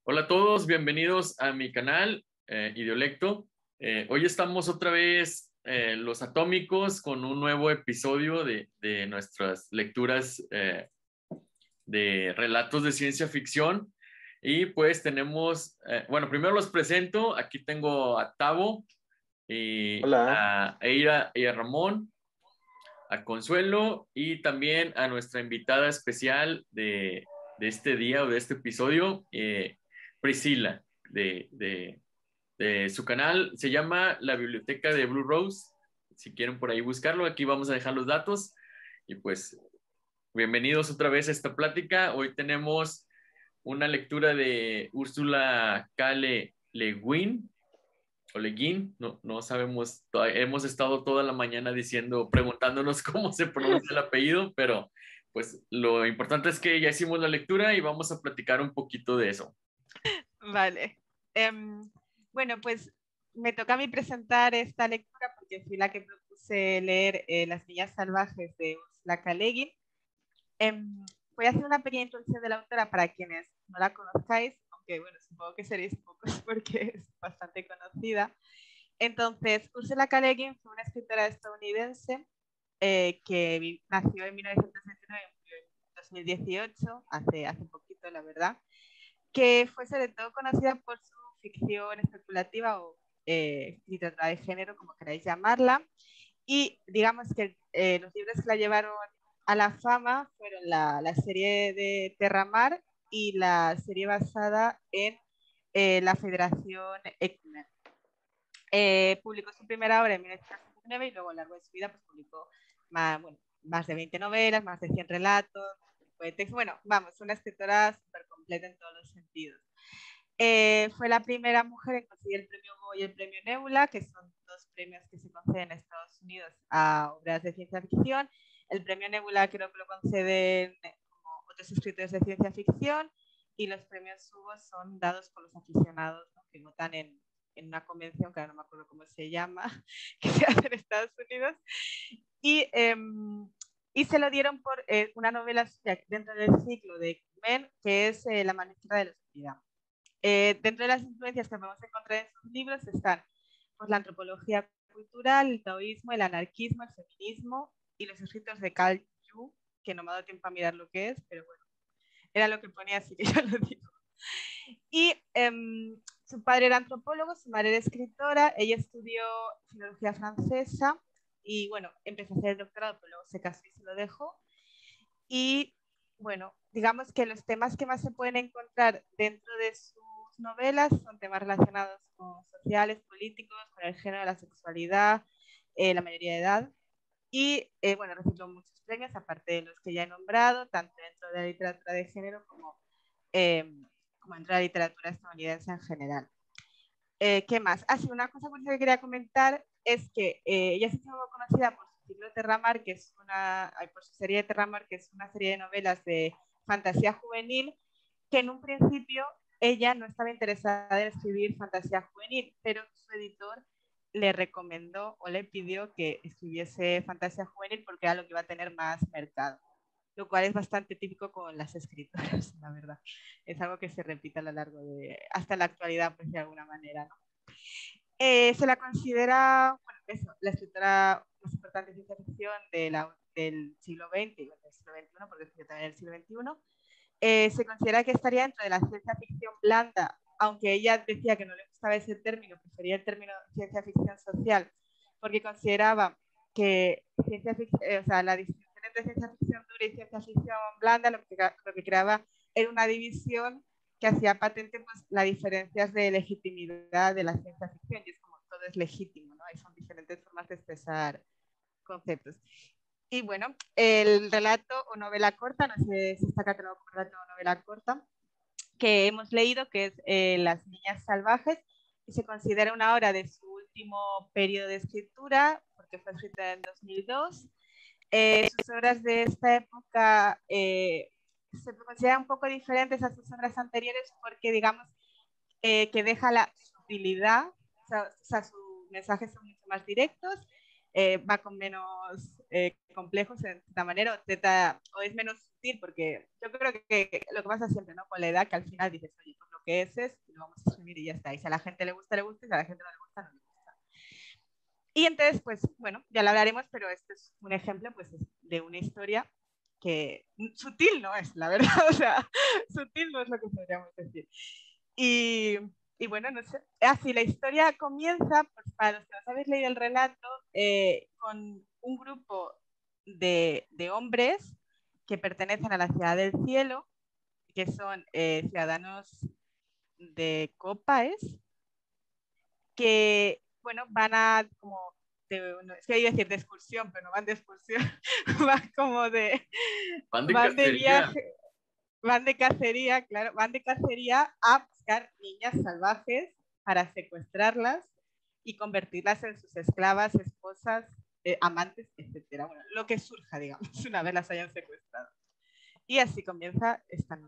Hola a todos, bienvenidos a mi canal Idiolecto. Hoy estamos otra vez los atómicos con un nuevo episodio de nuestras lecturas de relatos de ciencia ficción. Y pues tenemos, bueno, primero los presento. Aquí tengo a Tavo, y Hola, a Eira y a Ramón, a Consuelo y también a nuestra invitada especial de este día o de este episodio, Priscila, de su canal. Se llama La Biblioteca de Blue Rose. Si quieren por ahí buscarlo, aquí vamos a dejar los datos. Y pues, bienvenidos otra vez a esta plática. Hoy tenemos una lectura de Úrsula K. Le Guin, o Le Guin, no sabemos, hemos estado toda la mañana diciendo, preguntándonos cómo se pronuncia el apellido, pero pues lo importante es que ya hicimos la lectura y vamos a platicar un poquito de eso. Vale. Bueno, pues me toca a mí presentar esta lectura porque fui la que propuse leer Las Niñas Salvajes de Ursula K. Le Guin. Voy a hacer una pequeña introducción de la autora para quienes no la conozcáis, aunque bueno, supongo que seréis pocos porque es bastante conocida. Entonces, Ursula K. Le Guin fue una escritora estadounidense que nació en 1929 y murió en 2018, hace poquito, la verdad, que fue sobre todo conocida por su ficción especulativa o literatura de género, como queráis llamarla. Y digamos que los libros que la llevaron a la fama fueron la serie de Terramar y la serie basada en la Federación X-Men. Publicó su primera obra en 1969 y luego a lo largo de su vida pues, publicó más de 20 novelas, más de 100 relatos, bueno, vamos, una escritora súper completa en todos los sentidos. Fue la primera mujer en conseguir el premio Hugo y el premio Nebula, que son dos premios que se conceden en Estados Unidos a obras de ciencia ficción. El premio Nebula creo que lo conceden como otros escritores de ciencia ficción y los premios Hugo son dados por los aficionados, ¿no? Que votan en una convención que ahora no me acuerdo cómo se llama, que se hace en Estados Unidos. Y, y se lo dieron por una novela suya dentro del ciclo de X-Men, que es La Manifestada de la Oscuridad. Dentro de las influencias que podemos encontrar en sus libros están pues, la antropología cultural, el taoísmo, el anarquismo, el feminismo y los escritos de Carl Jung, que no me ha dado tiempo a mirar lo que es, pero bueno, era lo que ponía, así que yo lo digo. Y su padre era antropólogo, su madre era escritora, ella estudió filología francesa y bueno, empezó a hacer el doctorado, pero luego se casó y se lo dejó. Y bueno, digamos que los temas que más se pueden encontrar dentro de sus novelas son temas relacionados con sociales, políticos, con el género, la sexualidad, la mayoría de edad. Y bueno, recibió muchos premios, aparte de los que ya he nombrado, tanto dentro de la literatura de género eh, como dentro de la literatura estadounidense en general. ¿Qué más? Sí, una cosa curiosa que quería comentar es que ella se hizo conocida por su ciclo Terramar, que es por su serie de Terramar, que es una serie de novelas de fantasía juvenil, que en un principio ella no estaba interesada en escribir fantasía juvenil, pero su editor le recomendó o le pidió que escribiese fantasía juvenil porque era lo que iba a tener más mercado, lo cual es bastante típico con las escritoras, la verdad. Es algo que se repite a lo largo hasta la actualidad, pues de alguna manera, ¿no? Se la considera, bueno, eso, la escritora más importante de ciencia ficción del siglo XX y del siglo XXI, porque escribió también el siglo XXI. Se considera que estaría dentro de la ciencia ficción blanda, aunque ella decía que no le gustaba ese término, prefería el término ciencia ficción social, porque consideraba que o sea, la distinción entre ciencia ficción dura y ciencia ficción blanda lo que creaba era una división que hacía patente pues, las diferencias de legitimidad de la ciencia ficción, y es como todo es legítimo, ¿no? Y son diferentes formas de expresar conceptos. Y bueno, el relato o novela corta, no sé si está catalogado como relato o novela corta, que hemos leído, que es Las Niñas Salvajes, y se considera una obra de su último periodo de escritura, porque fue escrita en 2002. Sus obras de esta época se consideran un poco diferentes a sus obras anteriores porque, digamos, que deja la sutilidad, o sea, sus mensajes son mucho más directos, va con menos complejos de esta manera, o es menos sutil, porque yo creo que lo que pasa siempre, ¿no? Con la edad, que al final dices, oye, pues lo que es, y lo vamos a escribir y ya está. Y si a la gente le gusta, le gusta, y si a la gente no le gusta, no le gusta. Y entonces, pues bueno, ya lo hablaremos, pero este es un ejemplo pues, de una historia que sutil no es, la verdad, o sea, sutil no es lo que podríamos decir. Y bueno, no sé, así la historia comienza, pues para los que no habéis leído el relato, con un grupo de hombres que pertenecen a la Ciudad del Cielo, que son ciudadanos de Copa, que, bueno, van a como, es que iba a decir de excursión, pero no van de excursión, van como Van de van de cacería. viaje, van de cacería, claro, van de cacería a buscar niñas salvajes para secuestrarlas y convertirlas en sus esclavas, esposas, amantes, etcétera. Bueno, lo que surja, digamos, una vez las hayan secuestrado. Y así comienza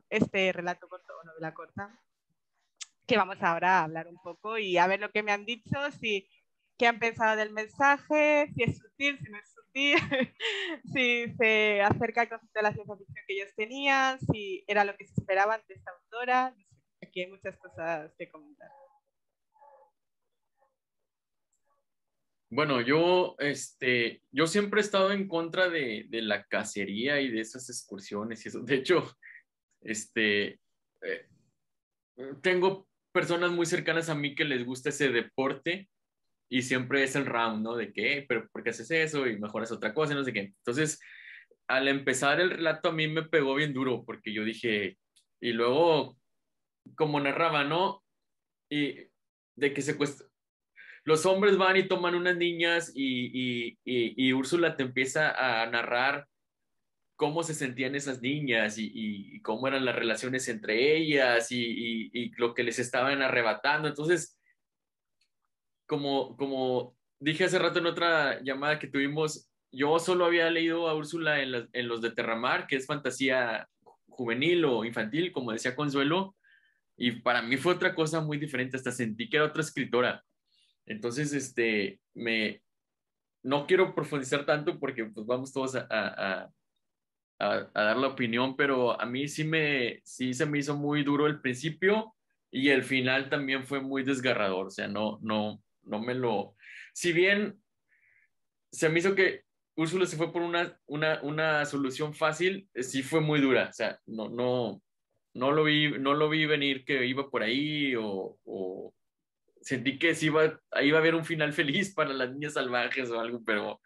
este relato corto o novela corta, que vamos ahora a hablar un poco y a ver lo que me han dicho, si qué han pensado del mensaje, si es sutil, si no es sutil, si se acerca al concepto de la ciencia ficción que ellos tenían, si era lo que se esperaban de esta autora. No sé, aquí hay muchas cosas que comentar. Bueno, yo siempre he estado en contra de la cacería y de esas excursiones y eso. De hecho, este, eh, tengo personas muy cercanas a mí que les gusta ese deporte y siempre es el round, ¿no? De que, pero ¿por qué haces eso? Y mejoras otra cosa, no sé qué. Entonces, al empezar el relato a mí me pegó bien duro porque yo dije, y luego, como narraba, ¿no? Y de que los hombres van y toman unas niñas y Úrsula te empieza a narrar cómo se sentían esas niñas y cómo eran las relaciones entre ellas y lo que les estaban arrebatando. Entonces, como dije hace rato en otra llamada que tuvimos, yo solo había leído a Úrsula en los de Terramar, que es fantasía juvenil o infantil, como decía Consuelo, y para mí fue otra cosa muy diferente, hasta sentí que era otra escritora. Entonces, no quiero profundizar tanto porque pues vamos todos a dar la opinión, pero a mí sí se me hizo muy duro el principio y el final también fue muy desgarrador, o sea, no me lo... Si bien se me hizo que Úrsula se fue por una solución fácil, sí fue muy dura, o sea, no lo vi venir que iba por ahí o sentí que sí iba a haber un final feliz para las niñas salvajes o algo, pero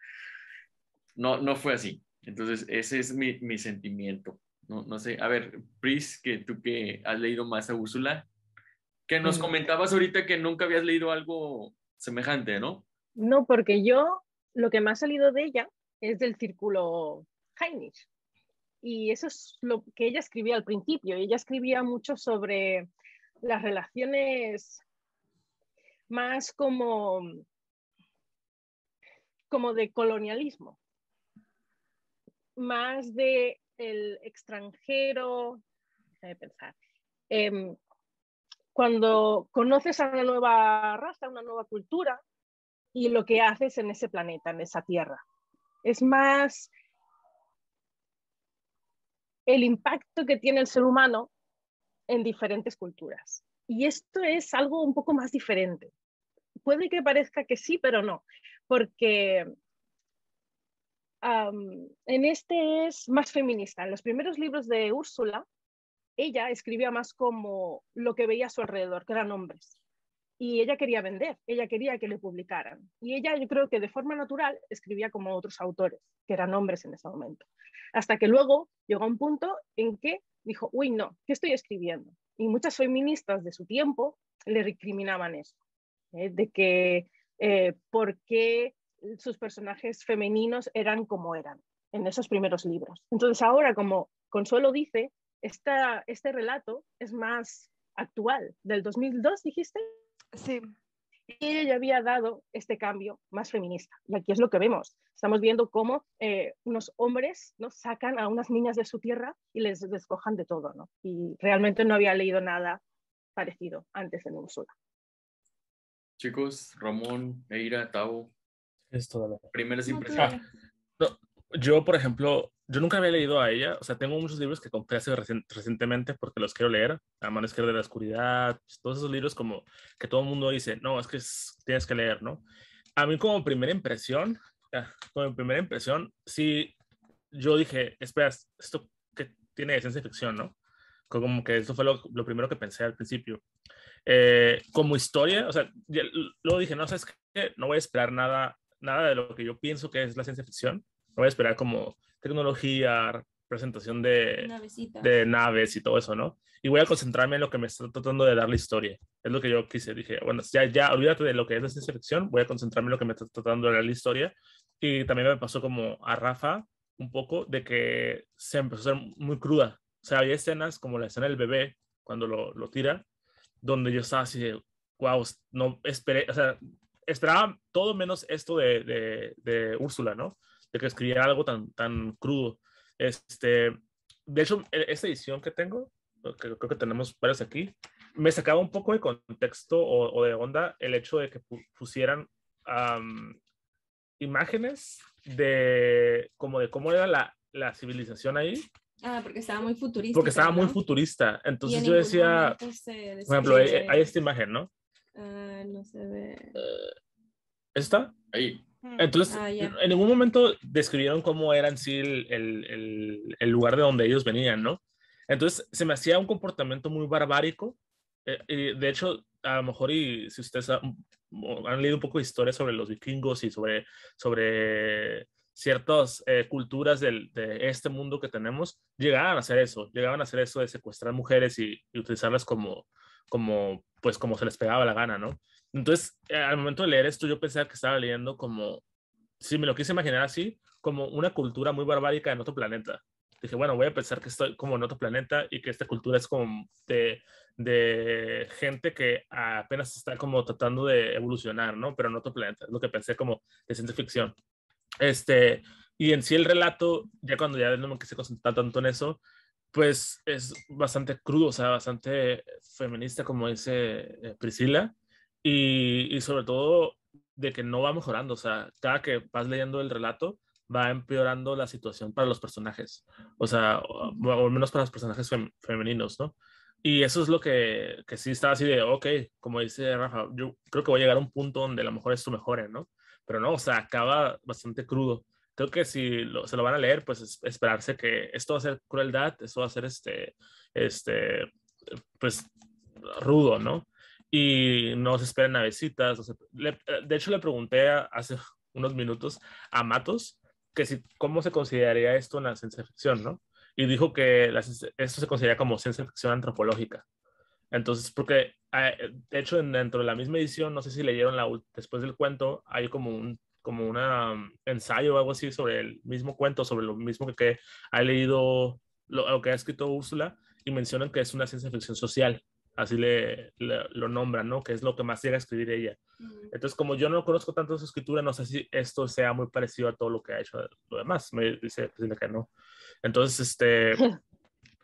no fue así. Entonces, ese es mi sentimiento. No sé, a ver, Pris, que tú que has leído más a Úrsula, que nos Mm, comentabas ahorita que nunca habías leído algo semejante, ¿no? No, porque yo lo que me ha salido de ella es del círculo Heinrich. Y eso es lo que ella escribía al principio. Ella escribía mucho sobre las relaciones más como de colonialismo, más de el extranjero, déjame pensar, eh, cuando conoces a una nueva raza, una nueva cultura y lo que haces en ese planeta, en esa tierra. Es más el impacto que tiene el ser humano en diferentes culturas. Y esto es algo un poco más diferente. Puede que parezca que sí, pero no, porque en este es más feminista. En los primeros libros de Úrsula, ella escribía más como lo que veía a su alrededor, que eran hombres. Y ella quería vender, ella quería que le publicaran. Y ella, yo creo que de forma natural, escribía como otros autores, que eran hombres en ese momento. Hasta que luego llegó a un punto en que dijo, uy, no, ¿qué estoy escribiendo? Y muchas feministas de su tiempo le recriminaban eso, de que por qué sus personajes femeninos eran como eran en esos primeros libros. Entonces ahora, como Consuelo dice, este relato es más actual, del 2002, dijiste. Sí. Y ella ya había dado este cambio más feminista. Y aquí es lo que vemos. Estamos viendo cómo unos hombres, ¿no?, sacan a unas niñas de su tierra y les despojan de todo, ¿no? Y realmente no había leído nada parecido antes en Úrsula. Chicos, Ramón, Eira, Tavo, Es toda la... primeras No, impresiones. No, yo, por ejemplo, yo nunca había leído a ella, o sea, tengo muchos libros que compré hace recientemente porque los quiero leer, Amanecer de la Oscuridad, pues, todos esos libros como que todo el mundo dice, no, es que tienes que leer, ¿no? A mí como primera impresión, sí, yo dije, espera, esto que tiene de ciencia ficción, ¿no? Como que eso fue lo primero que pensé al principio. Como historia, o sea, luego dije, no, ¿sabes qué? No voy a esperar nada de lo que yo pienso que es la ciencia ficción. No voy a esperar como tecnología, presentación de naves y todo eso, ¿no? Y voy a concentrarme en lo que me está tratando de dar la historia. Es lo que yo quise. Dije, bueno, ya, olvídate de lo que es la ciencia ficción, voy a concentrarme en lo que me está tratando de dar la historia. Y también me pasó como a Rafa un poco de que se empezó a ser muy cruda. O sea, había escenas como la escena del bebé cuando lo tira, donde yo estaba así de, wow, no esperé, o sea, esperaba todo menos esto de Úrsula, ¿no? De que escribiera algo tan crudo. De hecho, esta edición que tengo, que creo que tenemos varios aquí, me sacaba un poco de contexto o de onda el hecho de que pusieran imágenes como de cómo era la civilización ahí. Porque estaba muy futurista. Porque estaba muy ¿no? futurista. Entonces yo decía, por ejemplo, hay esta imagen, ¿no? No se ve. ¿Esta? Ahí. Entonces, en ningún momento describieron cómo era en sí el lugar de donde ellos venían, ¿no? Entonces, se me hacía un comportamiento muy barbárico. Y de hecho, a lo mejor, y si ustedes han leído un poco de historia sobre los vikingos y sobre ciertas culturas de este mundo que tenemos, llegaban a hacer eso de secuestrar mujeres y utilizarlas pues como se les pegaba la gana, ¿no? Entonces, al momento de leer esto, yo pensaba que estaba leyendo como, si me lo quise imaginar así, como una cultura muy barbárica en otro planeta. Dije, bueno, voy a pensar que estoy como en otro planeta y que esta cultura es como de gente que apenas está como tratando de evolucionar, ¿no? Pero en otro planeta. Es lo que pensé como de ciencia ficción. Y en sí el relato, ya cuando ya no me quise concentrar tanto en eso, pues es bastante crudo, o sea, bastante feminista, como dice Priscila, y sobre todo de que no va mejorando, o sea, cada que vas leyendo el relato va empeorando la situación para los personajes, o sea, o al menos para los personajes femeninos, ¿no? Y eso es lo que sí está así de, ok, como dice Rafa, yo creo que voy a llegar a un punto donde a lo mejor esto mejore, ¿no? Pero no, o sea, acaba bastante crudo. Creo que si se lo van a leer, pues esperarse que esto va a ser crueldad, esto va a ser pues rudo, ¿no? Y no se esperen navecitas. O sea, de hecho, le pregunté hace unos minutos a Matos que cómo se consideraría esto en la ciencia ficción, ¿no? Y dijo que esto se considera como ciencia ficción antropológica. Entonces, porque de hecho dentro de la misma edición, no sé si leyeron después del cuento, hay como un ensayo o algo así sobre el mismo cuento, sobre lo mismo que ha leído, lo que ha escrito Úrsula, y mencionan que es una ciencia ficción social, así lo nombran, ¿no? Que es lo que más llega a escribir ella. Entonces, como yo no conozco tanto su escritura, no sé si esto sea muy parecido a todo lo que ha hecho lo demás. Me dice que no. Entonces,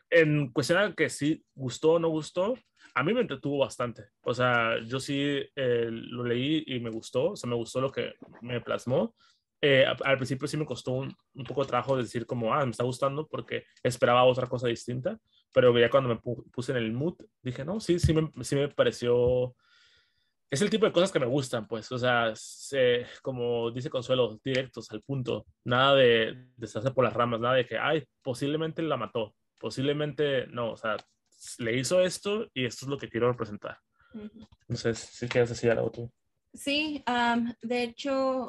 en cuestión de que sí gustó o no gustó, a mí me entretuvo bastante. O sea, yo sí lo leí y me gustó, o sea, me gustó lo que me plasmó. Al principio sí me costó un poco de trabajo decir como, me está gustando porque esperaba otra cosa distinta, pero ya cuando me puse en el mood, dije, no, sí me pareció... Es el tipo de cosas que me gustan, pues, o sea, como dice Consuelo, directos, al punto, nada de estarse por las ramas, nada de que, posiblemente la mató, posiblemente no, o sea, le hizo esto y esto es lo que quiero representar. No sé si quieres decir algo tú. Sí, de hecho,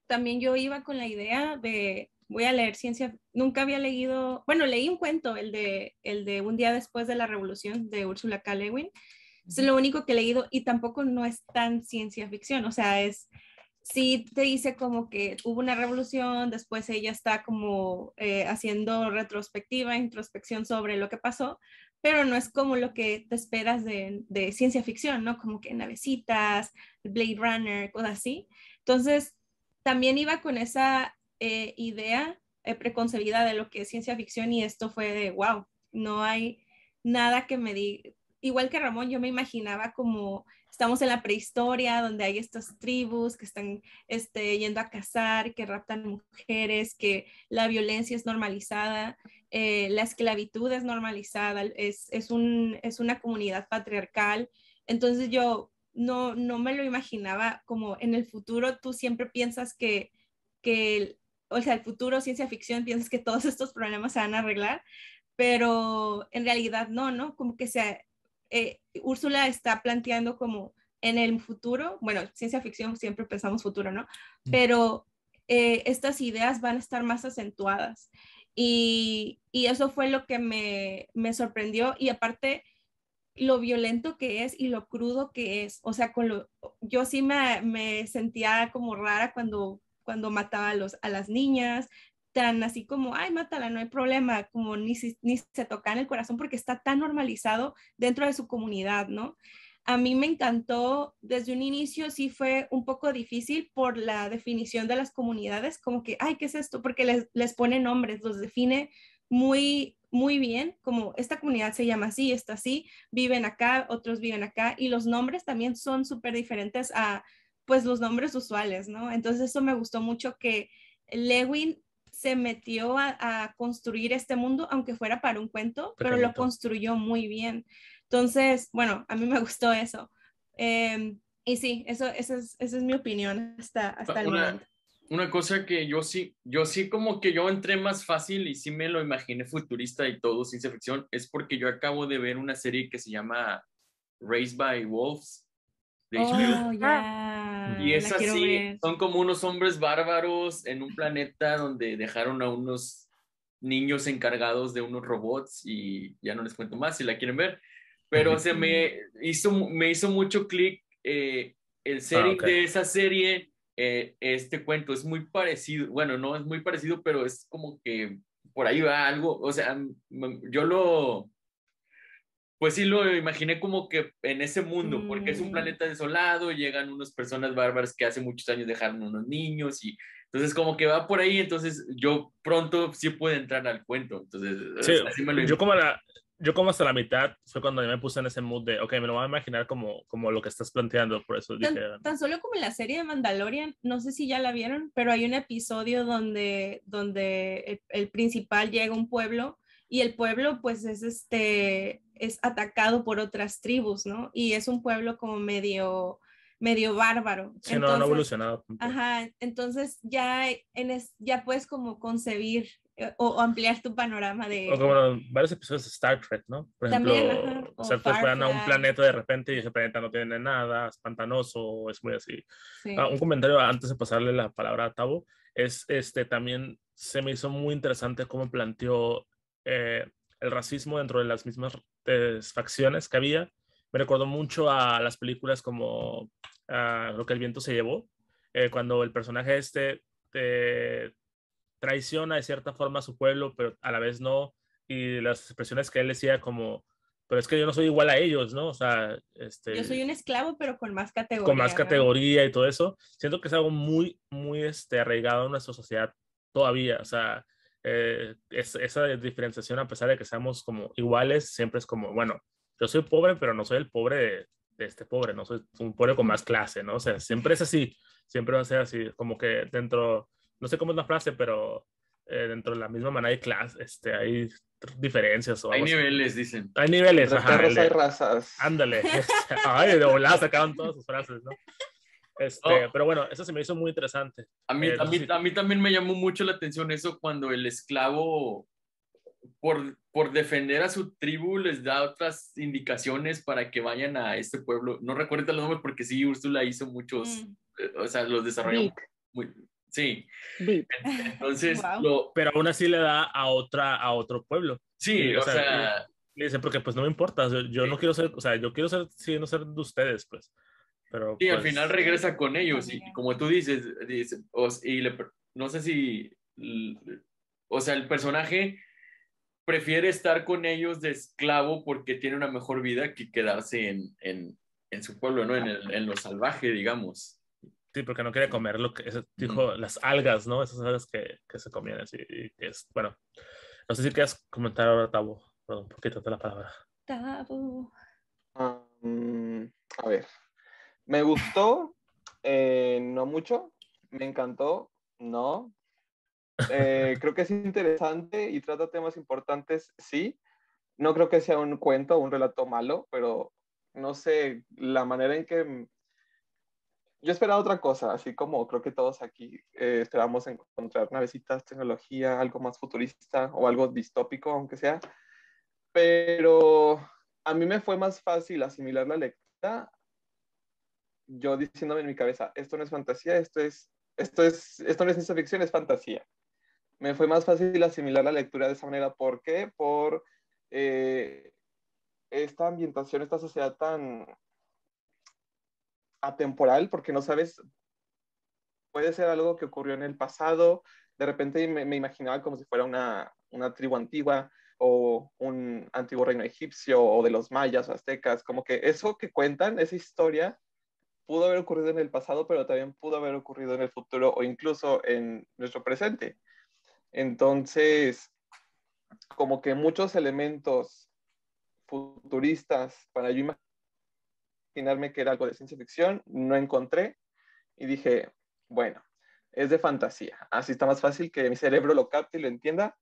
también yo iba con la idea de, voy a leer ciencia, nunca había leído, bueno, leí un cuento, el de Un día después de la revolución de Úrsula K. Le Guin. Es lo único que he leído y tampoco no es tan ciencia ficción, o sea, sí te dice como que hubo una revolución, después ella está como haciendo retrospectiva, introspección sobre lo que pasó, pero no es como lo que te esperas de ciencia ficción, ¿no? Como que navecitas, Blade Runner, cosas así. Entonces, también iba con esa idea preconcebida de lo que es ciencia ficción y esto fue de, wow, no hay nada que me diga. igual que Ramón, yo me imaginaba como estamos en la prehistoria, donde hay estas tribus que están yendo a cazar, que raptan mujeres, que la violencia es normalizada, la esclavitud es normalizada, es una comunidad patriarcal. Entonces yo no me lo imaginaba como en el futuro. Tú siempre piensas o sea, el futuro, ciencia ficción, piensas que todos estos problemas se van a arreglar, pero en realidad no, como que Úrsula está planteando como en el futuro, bueno, ciencia ficción siempre pensamos futuro, ¿no? Pero estas ideas van a estar más acentuadas y eso fue lo que me sorprendió, y aparte lo violento que es y lo crudo que es, o sea, yo sí me sentía como rara cuando mataba a las niñas, tan así como, ay, mátala, no hay problema, como ni se toca en el corazón porque está tan normalizado dentro de su comunidad, ¿no? A mí me encantó desde un inicio, sí fue un poco difícil por la definición de las comunidades, como que, ay, ¿qué es esto? Porque les pone nombres, los define muy, muy bien, como esta comunidad se llama así, está así, viven acá, otros viven acá, y los nombres también son súper diferentes a, pues, los nombres usuales, ¿no? Entonces eso me gustó mucho que Lewin se metió a construir este mundo, aunque fuera para un cuento, pero lo construyó muy bien. Entonces, bueno, a mí me gustó eso. Y sí, esa es mi opinión hasta el momento. Una cosa que yo sí como que yo entré más fácil y sí me lo imaginé futurista y todo, ciencia ficción, es porque yo acabo de ver una serie que se llama Raised by Wolves de HBO. Oh, ya. Y es La quiero así, ver. son como unos hombres bárbaros en un planeta donde dejaron a unos niños encargados de unos robots y ya no les cuento más si la quieren ver, pero me hizo mucho clic el setting de esa serie, este cuento es muy parecido, bueno, no es muy parecido, pero es como que por ahí va algo, o sea, pues sí lo imaginé como que en ese mundo, porque es un planeta desolado, llegan unas personas bárbaras que hace muchos años dejaron unos niños y entonces como que va por ahí, entonces yo pronto sí puedo entrar al cuento, entonces sí, así me lo yo como hasta la mitad fue cuando yo me puse en ese mood de, ok, me lo voy a imaginar como lo que estás planteando, por eso dije... Tan solo como en la serie de Mandalorian, no sé si ya la vieron, pero hay un episodio donde el principal llega a un pueblo y el pueblo pues es atacado por otras tribus, ¿no? Y es un pueblo como medio bárbaro. Sí, entonces, no ha evolucionado. Ajá, entonces ya puedes como concebir o ampliar tu panorama de... O como varios episodios de Star Trek, ¿no? Por También, ejemplo, ajá, o Star Trek van a un Firefly. planeta de repente y ese planeta no tiene nada, es pantanoso, es muy así. Sí. Un comentario antes de pasarle la palabra a Tavo, es también se me hizo muy interesante cómo planteó el racismo dentro de las mismas facciones que había. Me recordó mucho a las películas como Lo que el viento se llevó, cuando el personaje traiciona de cierta forma a su pueblo, pero a la vez no, y las expresiones que él decía como, pero es que yo no soy igual a ellos, ¿no? O sea, yo soy un esclavo, pero con más categoría. Con más ¿no? categoría y todo eso. Siento que es algo muy, muy arraigado en nuestra sociedad todavía. O sea, esa diferenciación, a pesar de que seamos como iguales, siempre es como, bueno, yo soy pobre, pero no soy el pobre de este pobre, no soy un pobre con más clase, ¿no? O sea, siempre es así, siempre va a ser así, como que dentro, no sé cómo es la frase, pero dentro de la misma manera de clase, hay diferencias o hay algo niveles, así. dicen. Hay niveles, Entre ajá. perros hay razas. Ándale. Ay, de volada sacaban todas sus frases, ¿no? Pero bueno, eso se me hizo muy interesante. A mí también me llamó mucho la atención eso cuando el esclavo, por defender a su tribu, les da otras indicaciones para que vayan a este pueblo. No recuerdo los nombres porque sí, Úrsula hizo muchos, o sea, los desarrolló muy... Sí. Entonces, Wow. Pero aún así le da a otro pueblo. Sí, y, o sea... le dice, porque pues no me importa, yo no quiero ser, o sea, yo quiero ser, siguiendo ser de ustedes, pues. Pero, sí, pues, al final regresa con ellos y como tú dices, no sé si, o sea, el personaje prefiere estar con ellos de esclavo porque tiene una mejor vida que quedarse en su pueblo, ¿no? En lo salvaje, digamos. Sí, porque no quiere comer lo que dijo, las algas, ¿no? Esas algas que se comían así, y que es, bueno, no sé si quieres comentar ahora, Tavo, perdón, porque te la palabra. Tavo. A ver, me gustó, no mucho, me encantó, no. Creo que es interesante y trata temas importantes, sí. No creo que sea un cuento o un relato malo, pero no sé, la manera en que... Yo esperaba otra cosa, así como creo que todos aquí esperamos encontrar navecitas, tecnología, algo más futurista o algo distópico, aunque sea. Pero a mí me fue más fácil asimilar la lectura, yo diciéndome en mi cabeza, esto no es fantasía, esto no es ciencia ficción, es fantasía. Me fue más fácil asimilar la lectura de esa manera. ¿Por qué? Por esta ambientación, esta sociedad tan atemporal, porque no sabes, puede ser algo que ocurrió en el pasado, de repente me imaginaba como si fuera una tribu antigua o un antiguo reino egipcio o de los mayas o aztecas, como que eso que cuentan, esa historia, pudo haber ocurrido en el pasado, pero también pudo haber ocurrido en el futuro o incluso en nuestro presente. Entonces, como que muchos elementos futuristas para yo imaginarme que era algo de ciencia ficción, no encontré y dije, bueno, es de fantasía, así está más fácil que mi cerebro lo capte y lo entienda.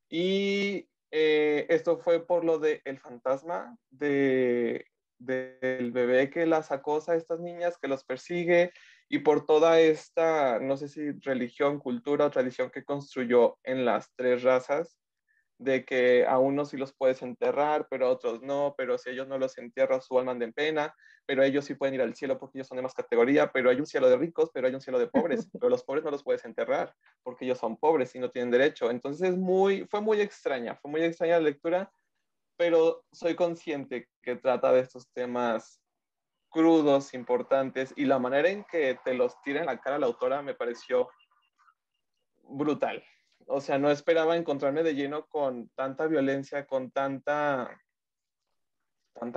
Y esto fue por lo de el fantasma del bebé que las acosa a estas niñas, que los persigue, y por toda esta, no sé si religión, cultura o tradición que construyó en las tres razas, de que a unos sí los puedes enterrar, pero a otros no, pero si ellos no los entierran, su alma anda en pena, pero ellos sí pueden ir al cielo porque ellos son de más categoría, pero hay un cielo de ricos, pero hay un cielo de pobres, pero los pobres no los puedes enterrar porque ellos son pobres y no tienen derecho. Entonces fue muy extraña la lectura, pero soy consciente que trata de estos temas crudos, importantes, y la manera en que te los tira en la cara la autora me pareció brutal. O sea, no esperaba encontrarme de lleno con tanta violencia, con tanta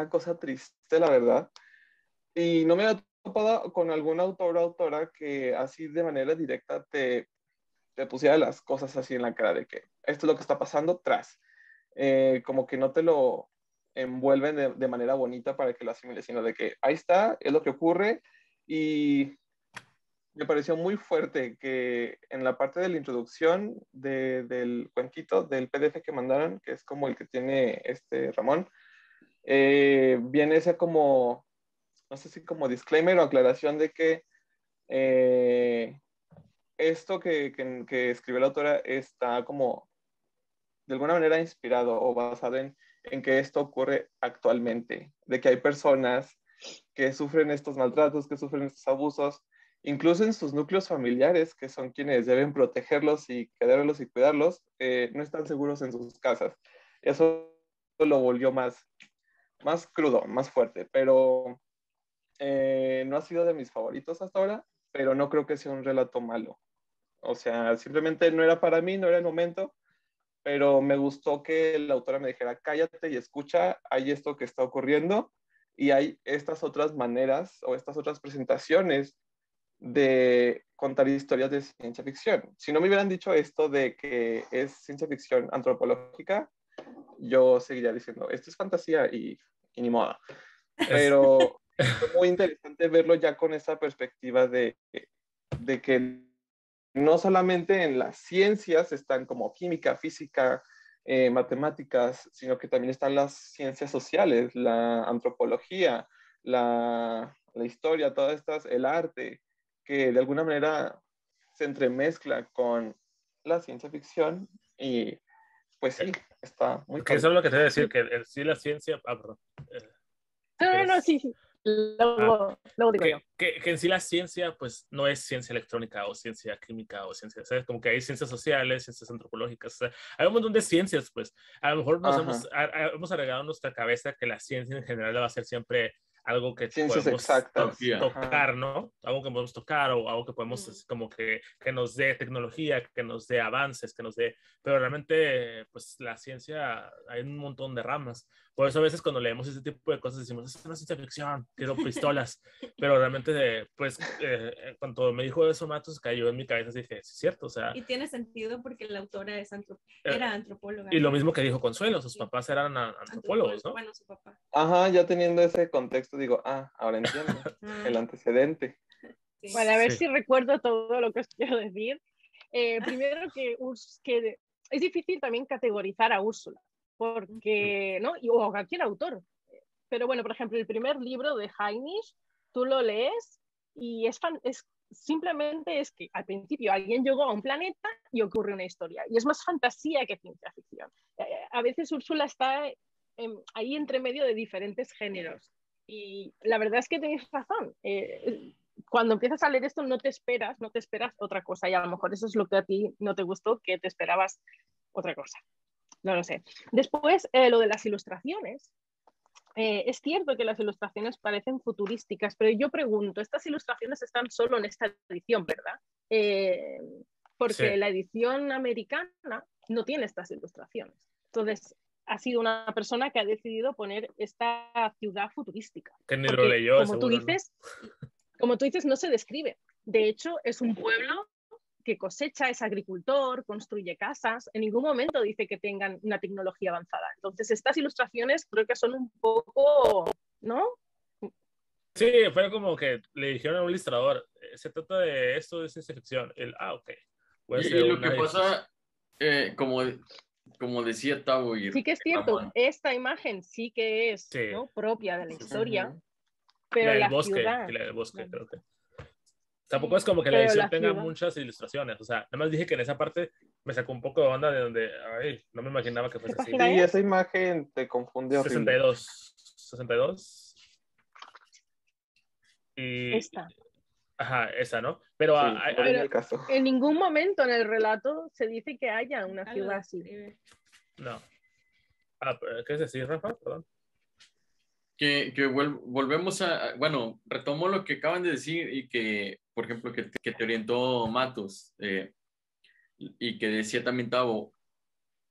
cosa triste, la verdad. Y no me había topado con algún autor o autora que así de manera directa te pusiera las cosas así en la cara de que esto es lo que está pasando tras. Como que no te lo envuelven de manera bonita para que lo asimiles, sino de que ahí está, es lo que ocurre. Y me pareció muy fuerte que en la parte de la introducción del cuentito, del PDF que mandaron, que es como el que tiene Ramón, viene ese como, no sé si como disclaimer o aclaración de que esto que escribió la autora está como de alguna manera inspirado o basado en que esto ocurre actualmente, de que hay personas que sufren estos maltratos, que sufren estos abusos, incluso en sus núcleos familiares, que son quienes deben protegerlos y quedarlos y cuidarlos, no están seguros en sus casas. Eso lo volvió más crudo, más fuerte, pero no ha sido de mis favoritos hasta ahora, pero no creo que sea un relato malo. O sea, simplemente no era para mí, no era el momento, pero me gustó que la autora me dijera, cállate y escucha, hay esto que está ocurriendo y hay estas otras maneras o estas otras presentaciones de contar historias de ciencia ficción. Si no me hubieran dicho esto de que es ciencia ficción antropológica, yo seguiría diciendo, esto es fantasía y ni modo. Pero fue muy interesante verlo ya con esa perspectiva de que no solamente en las ciencias están como química, física, matemáticas, sino que también están las ciencias sociales, la antropología, la historia, todas estas, el arte, que de alguna manera se entremezcla con la ciencia ficción y pues sí, está muy Que eso es padre. lo que te voy a decir, que sí la ciencia... perdón. No, sí. Luego digo yo. Que en sí la ciencia, pues, no es ciencia electrónica o ciencia química o ciencia, ¿sabes? Como que hay ciencias sociales, ciencias antropológicas, o sea, hay un montón de ciencias, pues. A lo mejor nos hemos agregado en nuestra cabeza que la ciencia en general va a ser siempre algo que Ciencias podemos exactas. tocar, ¿no? Algo que podemos tocar o algo que podemos, como que nos dé tecnología, que nos dé avances, que nos dé... Pero realmente, pues, la ciencia, hay un montón de ramas. Por eso a veces cuando leemos ese tipo de cosas decimos, es una ciencia ficción, quiero pistolas. Pero realmente, pues, cuando me dijo eso, Matos, cayó en mi cabeza y dije, sí, es cierto, o sea... Y tiene sentido porque la autora era antropóloga. Y lo mismo que dijo Consuelo, sus papás eran antropólogos, ¿no? Bueno, su papá. Ajá, ya teniendo ese contexto contexto digo, ahora entiendo el antecedente. Sí. Bueno, a ver Sí. si recuerdo todo lo que os quiero decir. Primero que es difícil también categorizar a Úrsula, porque, ¿no? O a cualquier autor. Pero bueno, por ejemplo, el primer libro de Hainish, tú lo lees y simplemente es que al principio alguien llegó a un planeta y ocurre una historia. Y es más fantasía que ciencia ficción. A veces Úrsula está ahí entre medio de diferentes géneros. Y la verdad es que tenéis razón. Cuando empiezas a leer esto no te esperas otra cosa. Y a lo mejor eso es lo que a ti no te gustó, que te esperabas otra cosa. No lo sé. Después, lo de las ilustraciones. Es cierto que las ilustraciones parecen futurísticas, pero yo pregunto, estas ilustraciones están solo en esta edición, ¿verdad? Porque Sí. la edición americana no tiene estas ilustraciones. Entonces, ha sido una persona que ha decidido poner esta ciudad futurística. Que ni lo Porque, leyó, como seguro, tú dices, no se describe. De hecho, es un pueblo que cosecha, es agricultor, construye casas, en ningún momento dice que tengan una tecnología avanzada. Entonces, estas ilustraciones creo que son un poco, ¿no? Sí, fue como que le dijeron a un ilustrador, se trata de esto de ciencia ficción. Ok, voy a hacer Y lo una que edición. pasa, como decía Tavo y Sí que es cierto, Ramón, esta imagen sí que es, Sí. ¿no?, propia de la Ujú. historia, La pero del la bosque, ciudad, y la del bosque, no. creo que. Tampoco es como que la Pero edición la tenga ciudad, muchas ilustraciones. O sea, nada más dije que en esa parte me sacó un poco de onda de donde, ay, no me imaginaba que ¿qué fuese así. página Sí, es? esa imagen te confunde horrible. 62. 62. Y, Esta. ajá, esa, ¿no? Pero Sí, hay, no viene Pero el caso. en ningún momento en el relato se dice que haya una Nunca lo ciudad así. describe. no. ¿Qué es decir, Rafa? Perdón. que volvemos bueno, retomo lo que acaban de decir y que, por ejemplo, que te orientó Matos y que decía también Tavo,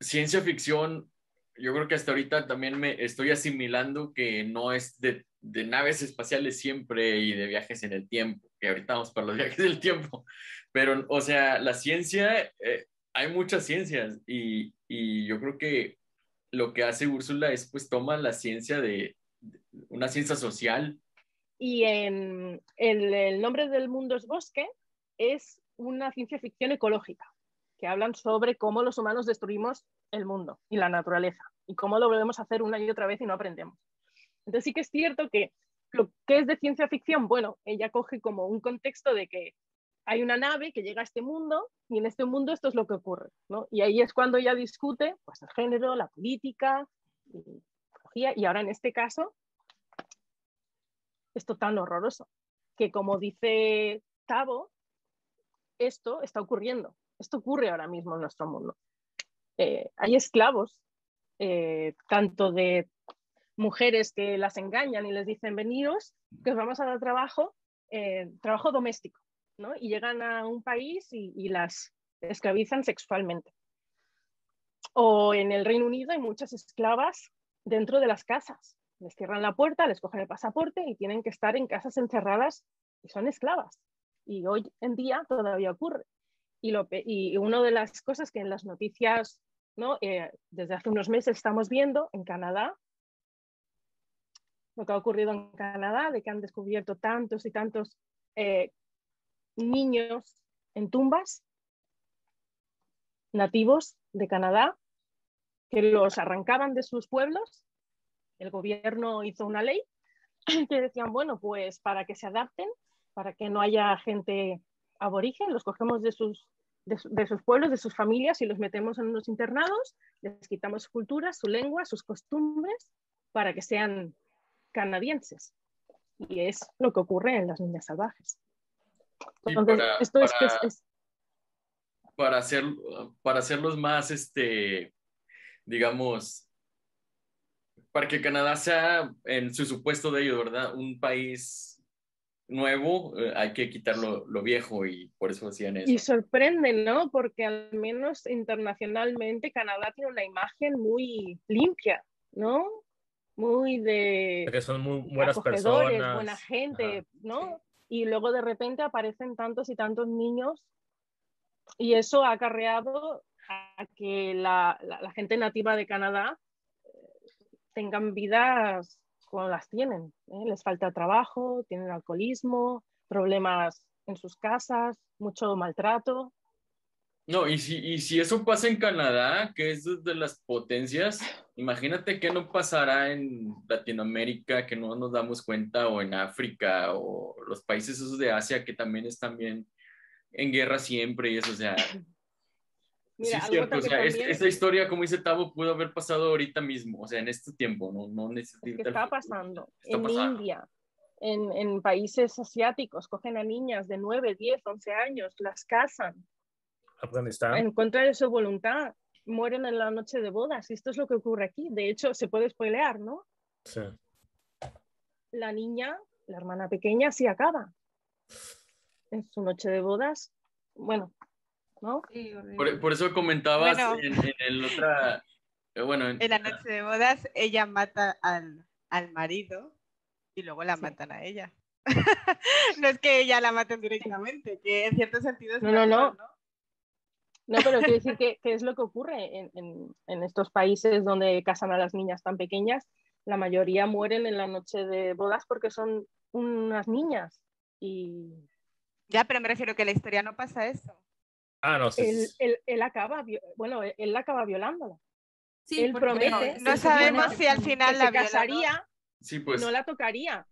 ciencia ficción, yo creo que hasta ahorita también me estoy asimilando que no es de naves espaciales siempre y de viajes en el tiempo, que ahorita vamos para los viajes del tiempo, pero, o sea, la ciencia, hay muchas ciencias y yo creo que lo que hace Úrsula es pues toma la ciencia de una ciencia social. Y en el nombre del mundo es bosque, es una ciencia ficción ecológica, que hablan sobre cómo los humanos destruimos el mundo y la naturaleza, y cómo lo volvemos a hacer una y otra vez y no aprendemos. Entonces sí que es cierto que lo que es de ciencia ficción, bueno, ella coge como un contexto de que hay una nave que llega a este mundo y en este mundo esto es lo que ocurre, ¿no? Y ahí es cuando ella discute pues, el género, la política, y ahora en este caso esto tan horroroso, que como dice Tavo, esto está ocurriendo, esto ocurre ahora mismo en nuestro mundo. Hay esclavos, tanto de mujeres que las engañan y les dicen veniros, que os vamos a dar trabajo, trabajo doméstico, ¿no? Y llegan a un país y las esclavizan sexualmente. O en el Reino Unido hay muchas esclavas dentro de las casas. Les cierran la puerta, les cogen el pasaporte y tienen que estar en casas encerradas y son esclavas. Y hoy en día todavía ocurre. Y una de las cosas que en las noticias, ¿no? Desde hace unos meses estamos viendo en Canadá, lo que ha ocurrido en Canadá, de que han descubierto tantos y tantos niños en tumbas nativos de Canadá que los arrancaban de sus pueblos. El gobierno hizo una ley que decían, bueno, pues para que se adapten, para que no haya gente aborigen, los cogemos de sus pueblos, de sus familias y los metemos en unos internados, les quitamos su cultura, su lengua, sus costumbres, para que sean canadienses. Y es lo que ocurre en las niñas salvajes. Entonces, esto es para hacerlos más, digamos, para que Canadá sea, en su supuesto de ello, ¿verdad? Un país nuevo, hay que quitar lo viejo y por eso hacían Y eso. sorprende, ¿no? Porque al menos internacionalmente Canadá tiene una imagen muy limpia, ¿no? Muy De de que son muy buenas acogedores, buena personas. gente, Ajá. ¿no? Y luego de repente aparecen tantos y tantos niños y eso ha acarreado a que la gente nativa de Canadá tengan vidas como las tienen, ¿eh? Les falta trabajo, tienen alcoholismo, problemas en sus casas, mucho maltrato. No, y si eso pasa en Canadá, que es de las potencias, imagínate que no pasará en Latinoamérica, que no nos damos cuenta, o en África, o los países esos de Asia que también están bien en guerra siempre y eso, o sea, sí Mira, es algo cierto, o que sea, también esta historia, como dice Tavo, pudo haber pasado ahorita mismo, o sea, en este tiempo, no necesita es que irte al está futuro, pasando está en pasando. India, en países asiáticos, cogen a niñas de 9, 10, 11 años, las casan Afganistán. en contra de su voluntad, mueren en la noche de bodas, y esto es lo que ocurre aquí. De hecho, se puede spoilear, ¿no? Sí. La niña, la hermana pequeña, sí acaba en su noche de bodas, bueno, ¿no? Sí, horrible. Por eso comentabas Bueno, en el otra, bueno, en la noche de bodas ella mata al marido y luego la Sí. matan a ella. No es que ella la maten directamente, que en cierto sentido es No, mejor, no. ¿no? No, pero quiero decir que es lo que ocurre en estos países donde casan a las niñas tan pequeñas. La mayoría mueren en la noche de bodas porque son unas niñas y Ya, pero me refiero que en la historia no pasa eso. Ah, no, sí, sí, sí. él acaba, bueno, él la acaba violándola. Sí, Él porque promete, No se supone sabemos que si al promete. que final la se viola o no. casaría sí, y pues, no la tocaría.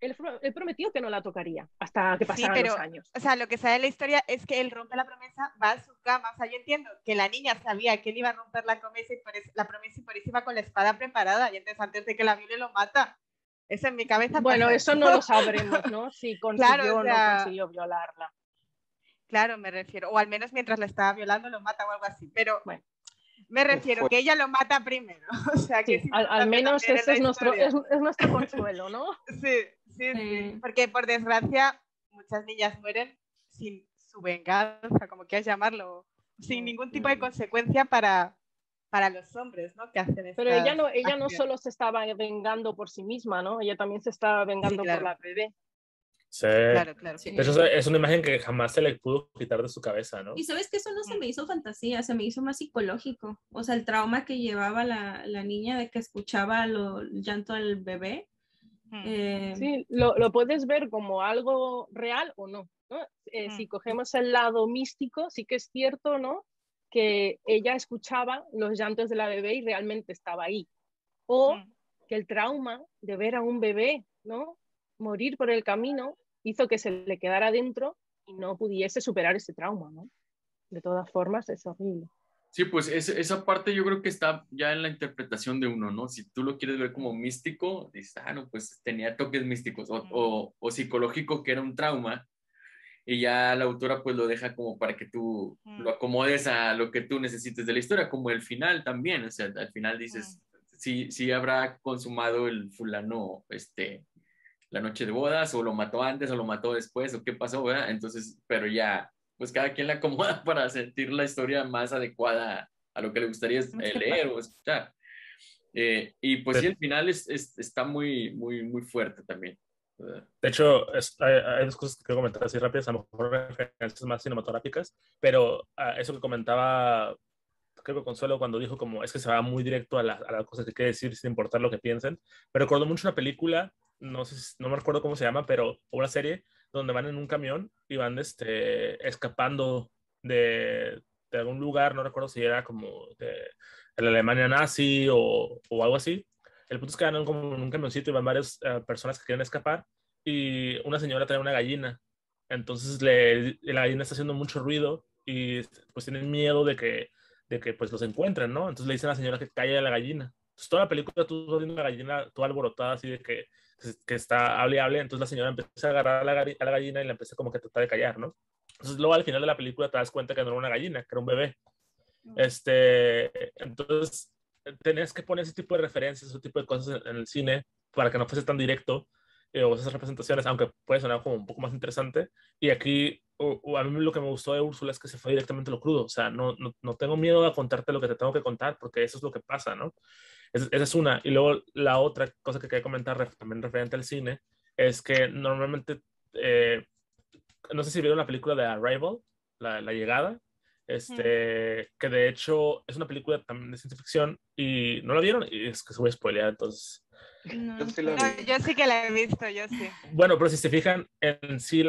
Él prometió que no la tocaría hasta que Sí, pasaran los pero, años. o sea, lo que sale en la historia es que él rompe la promesa, va a su cama. O sea, yo entiendo que la niña sabía que él iba a romper la promesa y por eso iba con la espada preparada. Y entonces, antes de que la viole, lo mata. Eso en mi cabeza Bueno, pasa eso eso. no lo sabremos, ¿no? Si Claro, consiguió o o no sea, consiguió violarla. claro, me refiero. O al menos mientras la estaba violando, lo mata o algo así. Pero Bueno, me refiero Fue- que ella lo mata primero. O sea, que es sí, al importante menos también en ese la es historia. nuestro consuelo, ¿no? Sí, sí, sí. Porque por desgracia, muchas niñas mueren sin su venganza, como quieras llamarlo, sin ningún tipo de consecuencia para los hombres, ¿no? Que hacen Pero estas ella no acciones. solo se estaba vengando por sí misma, ¿no? Ella también se estaba Sí, vengando por claro, la bebé. Sí. claro, claro. Sí. De hecho, es una imagen que jamás se le pudo quitar de su cabeza, ¿no? Y sabes que eso no se me hizo fantasía, se me hizo más psicológico. O sea, el trauma que llevaba la niña de que escuchaba el llanto del bebé. Sí, lo puedes ver como algo real o no, ¿no? Si cogemos el lado místico, sí que es cierto, ¿no? Que ella escuchaba los llantos de la bebé y realmente estaba ahí. O que el trauma de ver a un bebé, ¿no? Morir por el camino hizo que se le quedara dentro y no pudiese superar ese trauma, ¿no? De todas formas, es horrible. sí, pues esa parte yo creo que está ya en la interpretación de uno, ¿no? Si tú lo quieres ver como místico, dices, ah, no, pues tenía toques místicos, o psicológico, que era un trauma, y ya la autora pues lo deja como para que tú lo acomodes a lo que tú necesites de la historia, como el final también, o sea, al final dices, sí habrá consumado el fulano, la noche de bodas, o lo mató antes, o lo mató después, o qué pasó, ¿verdad? Entonces, pero ya, pues cada quien la acomoda para sentir la historia más adecuada a lo que le gustaría leer o escuchar. Y pues sí, el final está muy, muy, muy fuerte también, ¿verdad? De hecho, hay dos cosas que quiero comentar así rápidas, a lo mejor referencias más cinematográficas, pero eso que comentaba, creo que Consuelo cuando dijo como es que se va muy directo a la cosa que quiere decir sin importar lo que piensen, pero recuerdo mucho una película, no sé, no me recuerdo cómo se llama, pero una serie donde van en un camión y van escapando de algún lugar, no recuerdo si era como de la Alemania nazi o algo así. El punto es que van como en un camioncito y van varias personas que quieren escapar y una señora trae una gallina. Entonces la gallina está haciendo mucho ruido y pues tienen miedo de que pues los encuentren, ¿no? Entonces le dicen a la señora que calle a la gallina. Entonces toda la película tú vas viendo una gallina toda alborotada así de que está hable y hable. Entonces la señora empieza a agarrar a la gallina y la empieza como que a tratar de callar, ¿no? Entonces luego al final de la película te das cuenta que no era una gallina, que era un bebé. Entonces tenías que poner ese tipo de referencias, ese tipo de cosas en el cine para que no fuese tan directo o esas representaciones, aunque puede sonar como un poco más interesante. Y aquí, a mí lo que me gustó de Úrsula es que se fue directamente a lo crudo. O sea, no tengo miedo a contarte lo que te tengo que contar, porque eso es lo que pasa, ¿no? Esa es una. Y luego la otra cosa que quería comentar también referente al cine es que normalmente, no sé si vieron la película de Arrival, la llegada, que de hecho es una película también de ciencia ficción y no la vieron y es que se voy a spoilear, entonces No, Yo sí la No, vi. yo sí que la he visto, yo sí. Bueno, pero si se fijan en sí,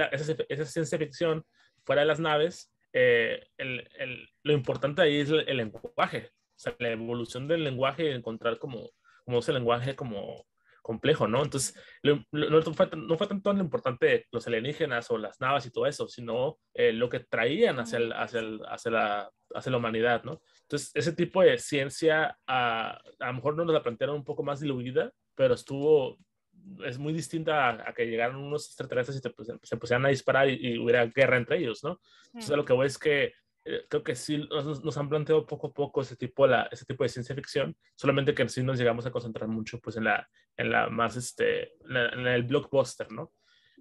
esa ciencia ficción fuera de las naves, lo importante ahí es el lenguaje, o sea, la evolución del lenguaje y encontrar como ese lenguaje como complejo, ¿no? Entonces, no fue tanto lo importante los alienígenas o las naves y todo eso, sino lo que traían hacia la humanidad, ¿no? Entonces, ese tipo de ciencia a lo mejor nos la plantearon un poco más diluida, pero es muy distinta a que llegaran unos extraterrestres y se pusieran a disparar y hubiera guerra entre ellos, ¿no? Entonces, lo que voy es que creo que sí nos han planteado poco a poco ese tipo de ciencia ficción, solamente que sí nos llegamos a concentrar mucho pues en la más, en el blockbuster, ¿no?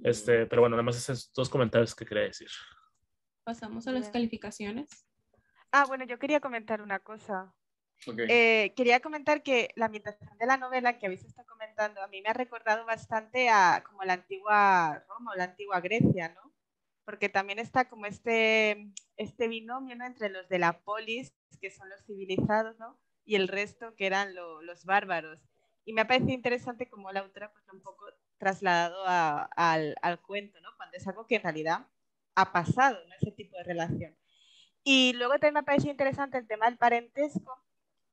Pero bueno, nada más esos dos comentarios que quería decir. pasamos a las Bien. calificaciones. Ah, bueno, yo quería comentar una cosa. Ok. Quería comentar que la ambientación de la novela que habéis estado comentando a mí me ha recordado bastante a como la antigua Roma o la antigua Grecia, ¿no? Porque también está como este binomio, ¿no? Entre los de la polis, que son los civilizados, ¿no? Y el resto que eran los bárbaros. Y me ha parecido interesante cómo la autora pues, lo un poco trasladado al cuento, ¿no? Cuando es algo que en realidad ha pasado, ¿no? Ese tipo de relación. Y luego también me ha parecido interesante el tema del parentesco,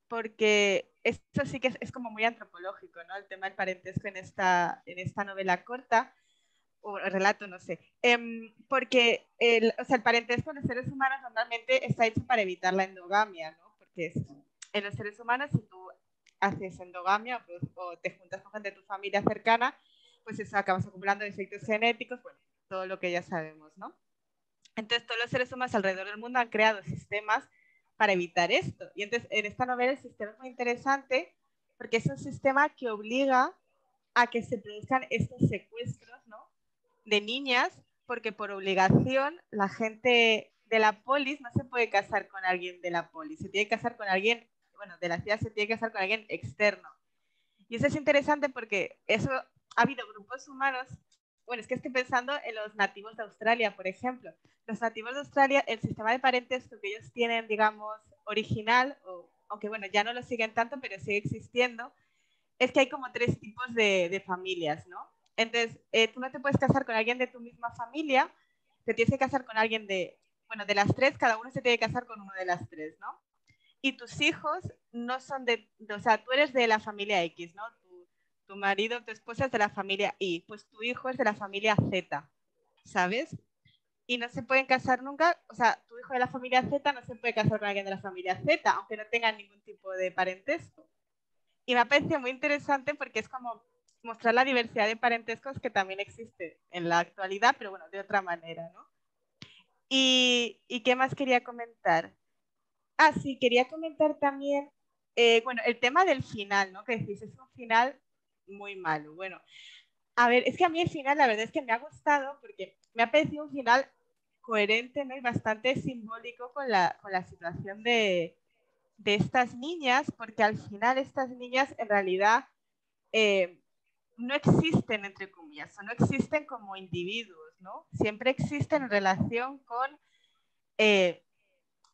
porque esto sí que es como muy antropológico, ¿no? El tema del parentesco en esta novela corta, o relato, no sé. Porque o sea, el parentesco en los seres humanos normalmente está hecho para evitar la endogamia, ¿no? Porque en los seres humanos, si tú haces endogamia o te juntas con gente de tu familia cercana, pues eso acabas acumulando defectos genéticos, bueno, todo lo que ya sabemos, ¿no? Entonces, todos los seres humanos alrededor del mundo han creado sistemas para evitar esto. Y entonces, en esta novela el sistema es muy interesante porque es un sistema que obliga a que se produzcan estos secuestros, ¿no? De niñas, porque por obligación la gente de la polis no se puede casar con alguien de la polis, se tiene que casar con alguien, bueno, de la ciudad se tiene que casar con alguien externo. Y eso es interesante porque eso ha habido grupos humanos. Bueno, es que estoy pensando en los nativos de Australia, por ejemplo. Los nativos de Australia, el sistema de parentesco que ellos tienen, digamos, original, aunque bueno, ya no lo siguen tanto, pero sigue existiendo, es que hay como tres tipos de familias, ¿no? Entonces, tú no te puedes casar con alguien de tu misma familia, te tienes que casar con alguien bueno, de las tres, cada uno se tiene que casar con uno de las tres, ¿no? Y tus hijos no son o sea, tú eres de la familia X, ¿no? Tu marido, tu esposa es de la familia Y, pues tu hijo es de la familia Z, ¿sabes? Y no se pueden casar nunca, o sea, tu hijo de la familia Z no se puede casar con alguien de la familia Z, aunque no tengan ningún tipo de parentesco. Y me ha parecido muy interesante porque es como mostrar la diversidad de parentescos que también existe en la actualidad, pero bueno, de otra manera, ¿no? ¿Y qué más quería comentar? Ah, sí, quería comentar también, bueno, el tema del final, ¿no? Que decís, es un final muy malo. Bueno, a ver, es que a mí el final, la verdad es que me ha gustado porque me ha parecido un final coherente, ¿no? Y bastante simbólico con la situación de estas niñas, porque al final estas niñas en realidad no existen, entre comillas, o no existen como individuos, ¿no? Siempre existen en relación con eh,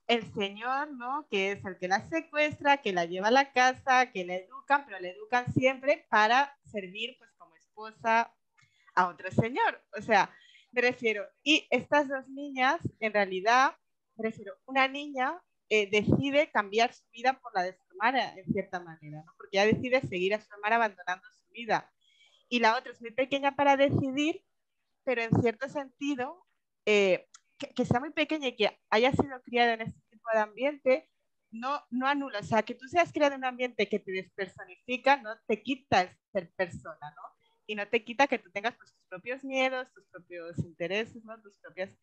el señor, ¿no? Que es el que la secuestra, que la lleva a la casa, que la educan, pero la educan siempre para servir, pues, como esposa a otro señor. O sea, me refiero, y estas dos niñas, en realidad, me refiero, una niña decide cambiar su vida por la de su hermana, en cierta manera, ¿no? Porque ella decide seguir a su hermana abandonando su vida. Y la otra es muy pequeña para decidir, pero en cierto sentido, que sea muy pequeña y que haya sido criada en este tipo de ambiente, no anula. O sea, que tú seas criada en un ambiente que te despersonifica, no te quita el ser persona, ¿no? Y no te quita que tú tengas pues, tus propios miedos, tus propios intereses, ¿no? Tus propias...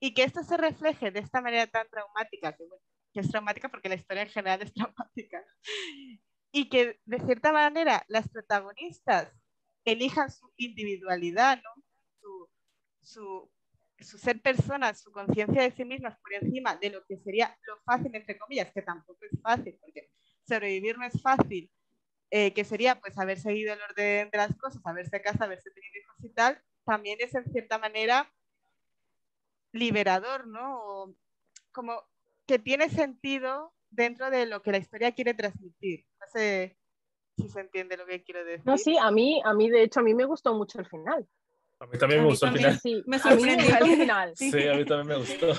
Y que esto se refleje de esta manera tan traumática, que, bueno, que es traumática porque la historia en general es traumática, y que de cierta manera las protagonistas elijan su individualidad, ¿no? su, su, su ser personas, su conciencia de sí mismas por encima de lo que sería lo fácil, entre comillas, que tampoco es fácil, porque sobrevivir no es fácil, que sería pues haber seguido el orden de las cosas, haberse casado, haberse tenido hijos y tal, también es en cierta manera liberador, ¿no? O como que tiene sentido dentro de lo que la historia quiere transmitir. No sé si se entiende lo que quiero decir. No, sí, a mí de hecho, a mí me gustó mucho el final. A mí también me gustó el final. Sí, Me a mí me sorprendió. gustó el final. Sí, a mí también me gustó.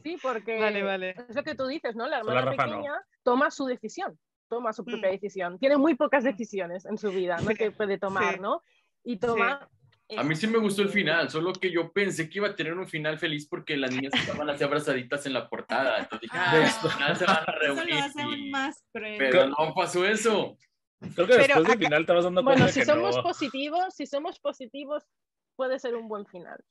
Sí, porque Vale. es lo que tú dices, ¿no? La Solo hermana Rafa no. pequeña toma su decisión, toma su propia decisión. Tiene muy pocas decisiones en su vida, ¿no? Sí, Que puede tomar, sí. ¿no? Y toma... A mí sí me gustó el final, solo que yo pensé que iba a tener un final feliz porque las niñas estaban así abrazaditas en la portada. Entonces dije, al final se van a Eso reunir. lo hace aún más cruel. Pero no pasó eso. Creo que después del final te vas dando cuenta Bueno, si que somos no. positivos, puede ser un buen final.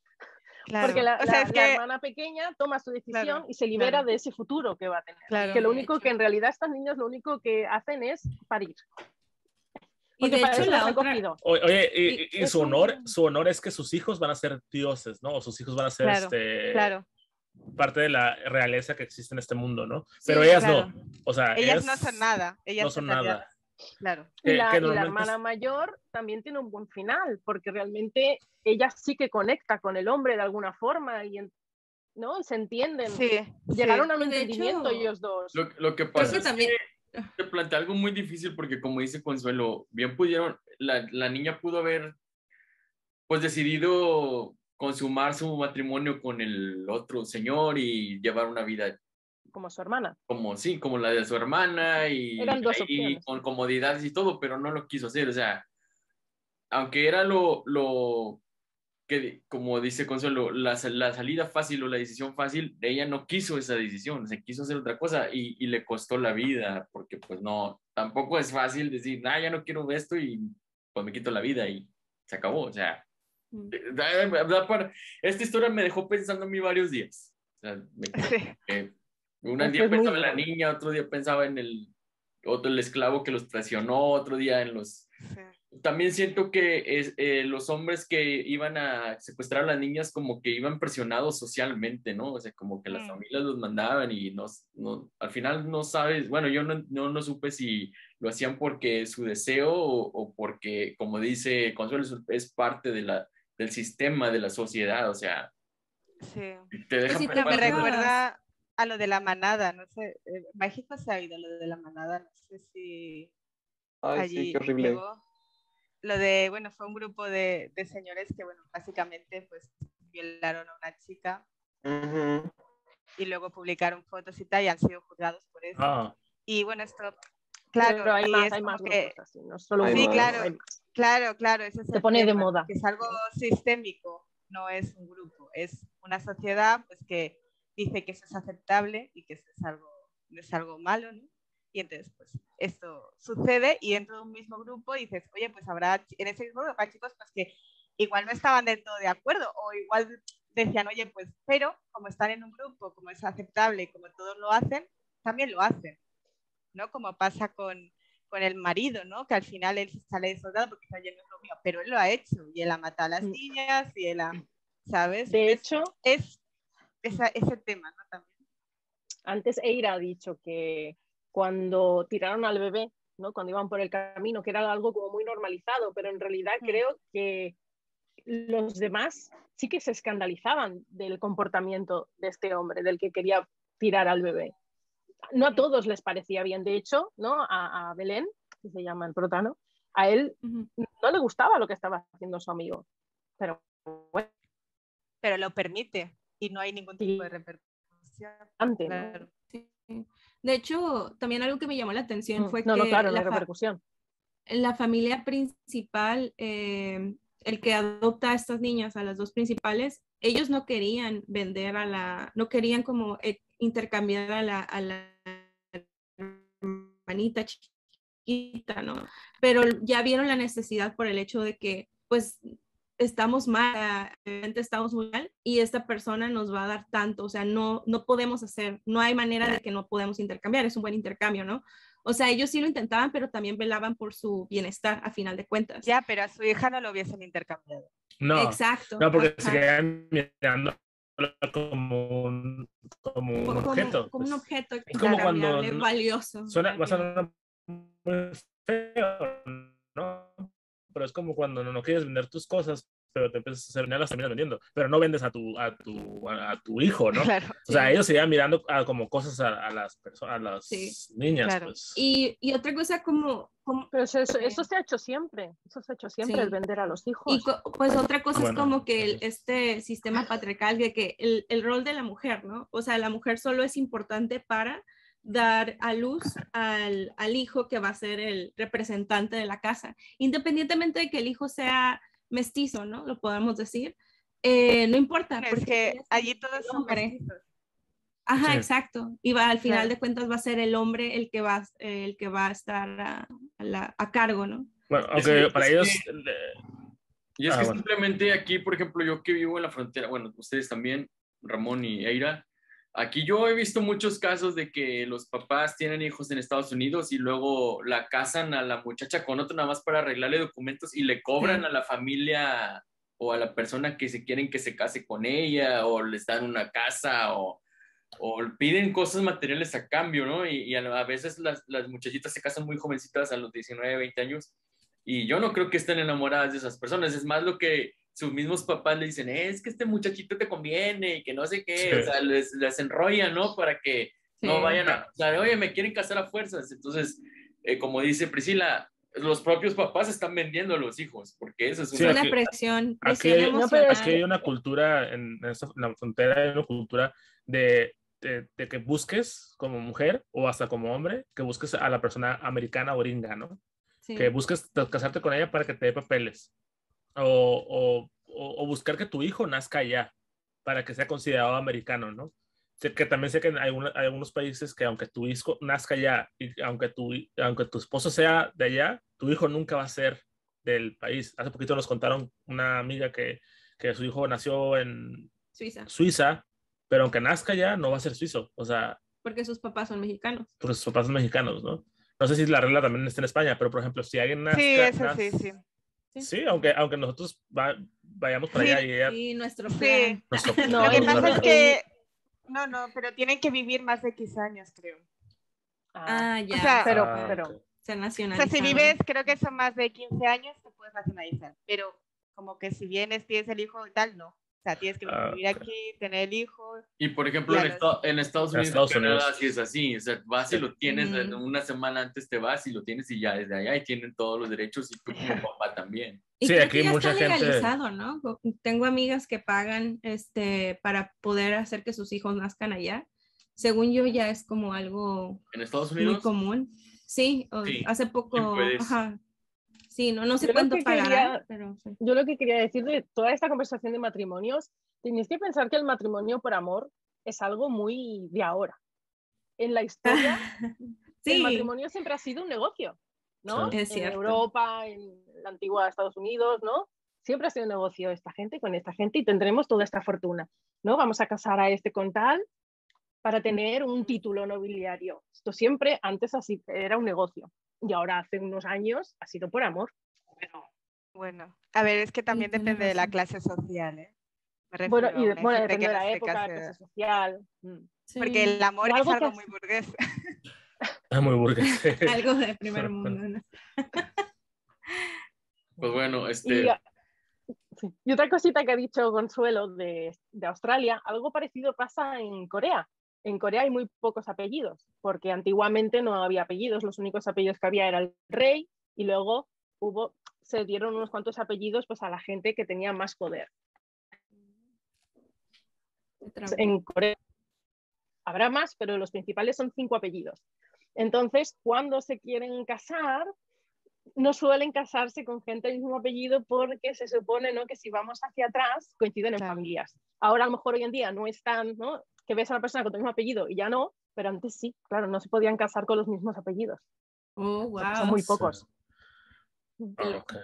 Claro. Porque la es que... hermana pequeña toma su decisión Claro, y se libera claro. de ese futuro que va a tener. Claro. Que lo De único hecho. que en realidad estas niñas lo único que hacen es parir. Y Porque de para hecho eso las la he otra, cogido. Oye, y es su un- honor es que sus hijos van a ser dioses, ¿no? O sus hijos van a ser Claro. parte de la realeza que existe en este mundo, ¿no? Sí, Pero ellas claro. no. O sea, Ellas no son nada. Ellas no son en realidad- nada. Claro. Y la normalmente hermana mayor también tiene un buen final, porque realmente ella sí que conecta con el hombre de alguna forma y ¿no? Se entienden. Sí. Llegaron a un De entendimiento hecho, ellos dos. Lo que creo pasa que es también. que te plantea algo muy difícil porque como dice Consuelo, bien pudieron, la niña pudo haber pues decidido consumar su matrimonio con el otro señor y llevar una vida Como su hermana. como la de su hermana y Eran dos ahí opciones. con comodidades y todo, pero no lo quiso hacer, o sea, aunque era lo que, como dice Consuelo, la salida fácil o la decisión fácil, ella no quiso esa decisión, se quiso hacer otra cosa y le costó la vida, porque pues no, tampoco es fácil decir, ya no quiero esto y pues me quito la vida y se acabó, o sea, esta historia me dejó pensando en mí varios días. O sea, un día Es muy pensaba en la duro. niña, otro día pensaba en el esclavo que los traicionó, otro día en los... Sí. También siento que los hombres que iban a secuestrar a las niñas como que iban presionados socialmente, ¿no? O sea, como que las familias los mandaban y al final no sabes, bueno, yo no supe si lo hacían porque su deseo o porque, como dice Consuelo, es parte del sistema de la sociedad, o sea, Sí. te dejan si te Me pensando. recuerda a lo de la manada, no sé. México se ha ido lo de la manada, no sé si Ay, allí sí, qué horrible. llegó. Lo de, bueno, fue un grupo de señores que, bueno, básicamente, pues, violaron a una chica Ujú. y luego publicaron fotos y tal y han sido juzgados por eso. Ah, Y bueno, esto, claro, Pero hay ahí más, es hay como más que, grupos así, no solo Hay uno, sí, más. claro, hay más. claro, ese es Se el pone de tema, moda. que es algo sistémico, no es un grupo, es una sociedad pues que dice que eso es aceptable y que eso es algo malo, ¿no? Y entonces, pues, esto sucede y dentro de un mismo grupo dices, oye, pues habrá, en ese mismo grupo hay chicos pues que igual no estaban del todo de acuerdo o igual decían, oye, pues, pero como están en un grupo, como es aceptable y como todos lo hacen, también lo hacen, ¿no? Como pasa con el marido, ¿no? Que al final él sale de soldado porque está lleno de lo mío, pero él lo ha hecho y él ha matado a las niñas y él ha, ¿sabes? De hecho, es ese tema, ¿no? También. antes Eira ha dicho que cuando tiraron al bebé, ¿no? Cuando iban por el camino, que era algo como muy normalizado, pero en realidad creo que los demás sí que se escandalizaban del comportamiento de este hombre, del que quería tirar al bebé. No a todos les parecía bien, de hecho, ¿no? A Belén, que se llama el protano, a él no le gustaba lo que estaba haciendo su amigo, pero bueno. Pero lo permite y no hay ningún tipo de repercusión. Antes, Claro. ¿no? Sí. De hecho, también algo que me llamó la atención fue no, que claro, no hay repercusión. La familia principal, el que adopta a estas niñas, a las dos principales, ellos no querían vender no querían como intercambiar a la hermanita chiquita, ¿no? Pero ya vieron la necesidad por el hecho de que, pues, estamos mal, estamos muy mal y esta persona nos va a dar tanto, o sea, no podemos no hay manera de que no podemos intercambiar, es un buen intercambio, ¿no? O sea, ellos sí lo intentaban, pero también velaban por su bienestar a final de cuentas. Ya, pero a su hija no lo hubiesen intercambiado. no. Exacto. No, porque se quedan mirando como un objeto. Como un objeto es como cuando valioso. Va a sonar muy feo, ¿no? Pero es como cuando no quieres vender tus cosas pero te empiezas a hacer las terminas vendiendo, pero no vendes a tu hijo, ¿no? Claro. O sea, ellos seguían mirando como cosas a las personas, a las Sí. niñas, Claro. pues. Y otra cosa como Pero eso se ha hecho siempre. Eso se ha hecho siempre, Sí. el vender a los hijos. y pues otra cosa es Bueno, como que este sistema patriarcal de que el rol de la mujer, ¿no? O sea, la mujer solo es importante para dar a luz al hijo que va a ser el representante de la casa, independientemente de que el hijo sea mestizo, ¿no? Lo podemos decir. No importa. Es porque que es allí todos son hombre. mestizos. Ajá, Sí. exacto. Y al final Claro. de cuentas va a ser el hombre el que va a estar a cargo, ¿no? Bueno, Es aunque que- para es ellos... Y es que bueno. simplemente aquí, por ejemplo, yo que vivo en la frontera, bueno, ustedes también, Ramón y Eira, aquí yo he visto muchos casos de que los papás tienen hijos en Estados Unidos y luego la casan a la muchacha con otro nada más para arreglarle documentos y le cobran Sí. a la familia o a la persona que se quieren que se case con ella o les dan una casa o piden cosas materiales a cambio, ¿no? Y a veces las muchachitas se casan muy jovencitas a los 19, 20 años y yo no creo que estén enamoradas de esas personas, es más lo que sus mismos papás le dicen, es que este muchachito te conviene y que no sé qué, Sí. o sea, les enrollan, ¿no? Para que no Sí. vayan o sea, oye, me quieren casar a fuerzas, entonces, como dice Priscila, los propios papás están vendiendo a los hijos, porque eso es Sí, una... Una aquí- presión Aquí, emocional. aquí hay una cultura, en la frontera hay una cultura de que busques como mujer o hasta como hombre, que busques a la persona americana o gringa, ¿no? Sí. Que busques casarte con ella para que te dé papeles. O buscar que tu hijo nazca allá para que sea considerado americano, ¿no? Que también sé que hay algunos países que aunque tu hijo nazca allá y aunque tu esposo sea de allá, tu hijo nunca va a ser del país. Hace poquito nos contaron una amiga que su hijo nació en Suiza, Suiza, pero aunque nazca allá, no va a ser suizo. O sea, porque sus papás son mexicanos. porque sus papás son mexicanos, ¿no? No sé si la regla también está en España, pero por ejemplo, si alguien Sí, nazca... eso sí, sí. Sí, aunque nosotros vayamos para allá y ella... Sí, nuestro Sí. plan. nuestro- No, Lo que en- pasa es en- que, no, pero tienen que vivir más de X años, creo. Ah, ya. O sea, pero, Ah, pero, ok. Se O nacionalizaron. sea, si vives, creo que son más de 15 años, te puedes nacionalizar. Pero como que si vienes, tienes el hijo y tal, no. O sea, tienes que vivir Ok. aquí, tener el hijo. Y por ejemplo, Ya en, en Estados En Unidos, Estados en Canadá, Unidos. sí es así. O sea, vas y Sí. lo tienes, Mm. una semana antes te vas y lo tienes y ya desde allá y tienen todos los derechos y tú como papá también. Y Sí, creo aquí que ya mucha está gente- legalizado, ¿no? Tengo amigas que pagan para poder hacer que sus hijos nazcan allá. Según yo, ya es como algo En Estados muy Unidos, común. Sí, Sí, hace poco, sí puedes. ajá. Sí, no sé Yo lo cuánto que pagará, pero sí. yo lo que quería decir de toda esta conversación de matrimonios, tenéis que pensar que el matrimonio por amor es algo muy de ahora. En la historia, el Sí, matrimonio siempre ha sido un negocio, ¿no? Sí. es En cierto. Europa, en la antigua Estados Unidos, ¿no? Siempre ha sido un negocio esta gente con esta gente y tendremos toda esta fortuna, ¿no? Vamos a casar a este con tal para tener un título nobiliario. Esto siempre, antes así, era un negocio. Y ahora hace unos años ha sido por amor. Pero, Bueno, a ver, es que también tienes depende de la razón. clase social, ¿eh? Me refiero bueno, a una gente depende que de no la se época, la case. clase social. Porque el amor O es algo que algo es- muy burgués. Es muy burgués. Algo de primer mundo, ¿no? Pues bueno, Y, este, sí. Y otra cosita que ha dicho Consuelo de Australia, algo parecido pasa en Corea. En Corea hay muy pocos apellidos, porque antiguamente no había apellidos, los únicos apellidos que había era el rey y luego se dieron unos cuantos apellidos pues, a la gente que tenía más poder. En Corea habrá más, pero los principales son 5 apellidos. Entonces, cuando se quieren casar, no suelen casarse con gente del mismo apellido porque se supone, ¿no?, que si vamos hacia atrás coinciden en Claro. familias. Ahora a lo mejor hoy en día no están, ¿no?, que ves a una persona con tu mismo apellido y ya no, pero antes sí, claro, no se podían casar con los mismos apellidos. Oh, Porque son wow. muy pocos. Ok.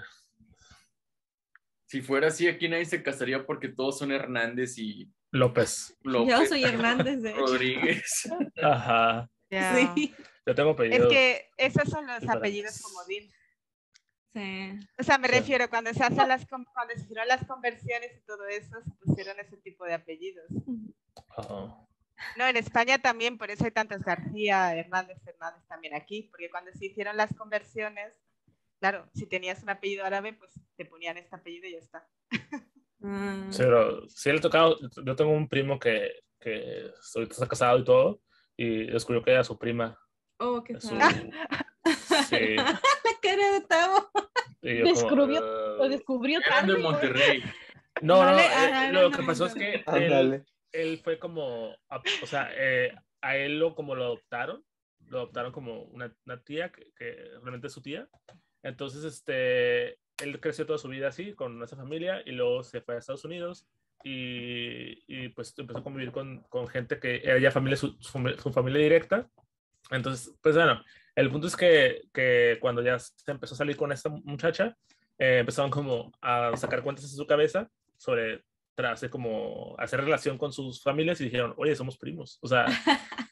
si fuera así, aquí nadie se casaría porque todos son Hernández y López. López, Yo soy Hernández, de hecho. Rodríguez. Ajá. Ya. Sí. Yo tengo Es apellidos. que esos son los diferentes. apellidos comodín. Sí. O sea, me Sí. refiero, cuando se hicieron las conversiones y todo eso, se pusieron ese tipo de apellidos. Ajá. No, en España también, por eso hay tantos García, Hernández, Fernández también aquí, porque cuando se hicieron las conversiones claro, si tenías un apellido árabe, pues te ponían este apellido y ya está. Sí, pero sí le ha tocado. Yo tengo un primo que ahorita está casado y todo, y descubrió que era su prima. Oh, qué Su, padre. sí. La cara de Tavo. Y yo como, Lo descubrió Eran tarde. de Monterrey. no, Vale, no, ajá, lo no, que pasó es que Ándale. él fue como, o sea, a él como lo adoptaron como una tía que realmente es su tía. Entonces, él creció toda su vida así, con esa familia, y luego se fue a Estados Unidos y pues empezó a convivir con gente que era ya familia, su familia directa. Entonces, pues bueno, el punto es que cuando ya se empezó a salir con esta muchacha, empezaron como a sacar cuentas en su cabeza sobre hacer como hacer relación con sus familias y dijeron, oye, somos primos. O sea,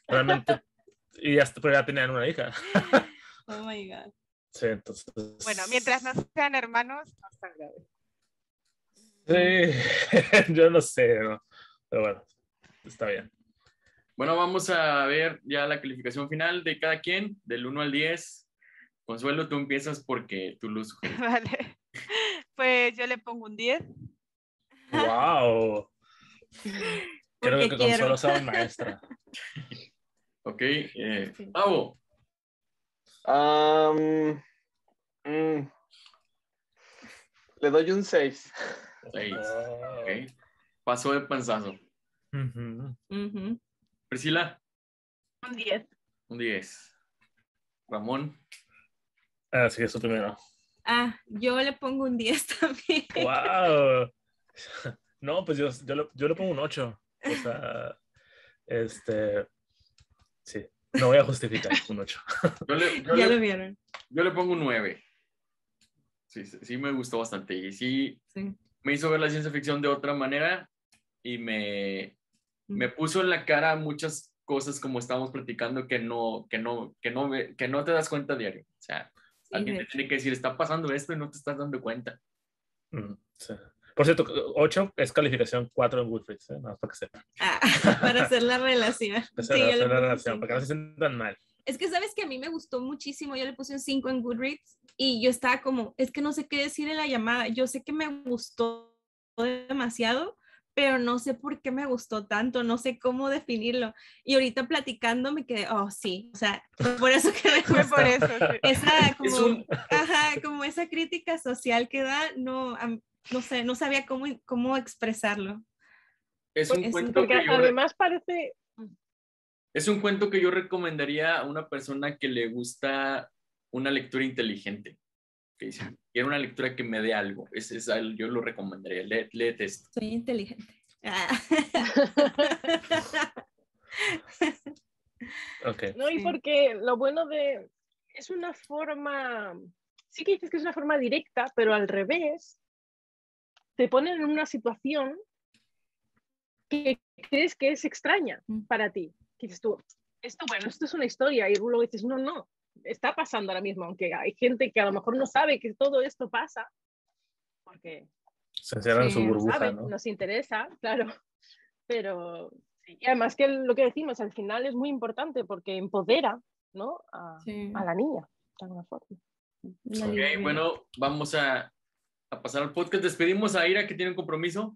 realmente, y hasta, pero ya tenían una hija. Oh my God. Sí, entonces. Bueno, mientras no sean hermanos, no es tan grave. Sí, yo no sé, ¿no? Pero bueno, está bien. Bueno, vamos a ver ya la calificación final de cada quien, del 1 al 10. Consuelo, tú empiezas porque tú lo sugeriste. Vale. Pues yo le pongo un 10. ¡Wow! Creo Porque que quiero. Consuelo sea mi maestra. Ok, Sí. Pavo. Le doy un 6. 6. Oh. Ok. Pasó de panzazo. Ujú. Ujú. Priscila, Un 10. un 10. Ramón, Ah, sí, eso primero. Ah, yo le pongo un 10 también. ¡Wow! No, pues yo le pongo un 8. O sea, sí, no voy a justificar un 8. Ya lo vieron. yo le pongo un 9. Sí, me gustó bastante. Y sí, Sí. me hizo ver la ciencia ficción de otra manera y me puso en la cara muchas cosas como estábamos platicando que no te das cuenta diario. O sea, Sí, alguien de te hecho. tiene que decir, está pasando esto y no te estás dando cuenta. Sí. Por cierto, 8 es calificación 4 en Goodreads, nada más para que sepan. Ah, para hacer la relación. Para Sí, yo le hacer la puse relación, 5. para que no se sientan mal. Es que sabes que a mí me gustó muchísimo. Yo le puse un 5 en Goodreads y yo estaba como, es que no sé qué decir en la llamada. Yo sé que me gustó demasiado, pero no sé por qué me gustó tanto, no sé cómo definirlo. Y ahorita platicando me quedé, oh sí, o sea, fue por eso que me Fue gustó. por eso. Sí. Esa Es como, un- ajá, como esa crítica social que da, no, no sé, no sabía cómo expresarlo. Es un Es cuento Porque que yo además parece. es un cuento que yo recomendaría a una persona que le gusta una lectura inteligente. Que dice, quiero una lectura que me dé algo. Yo lo recomendaría. Léete esto. Soy inteligente. Ah. Ok. No, y Sí. porque lo bueno de. Es una forma. Sí que dices que es una forma directa, pero al revés. Te ponen en una situación que crees que es extraña para ti. Que dices tú, esto es una historia. Y luego dices, no, está pasando ahora mismo. Aunque hay gente que a lo mejor no sabe que todo esto pasa. Porque Se encierran en su Sí. no burbuja, saben, ¿no? nos interesa, claro. Pero sí. Y además que lo que decimos al final es muy importante porque empodera, ¿no? Sí. a la niña, de alguna forma. La Ok, libertad. bueno, vamos a pasar al podcast. Despedimos a Ira que tiene un compromiso.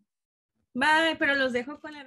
Bye, pero los dejo con la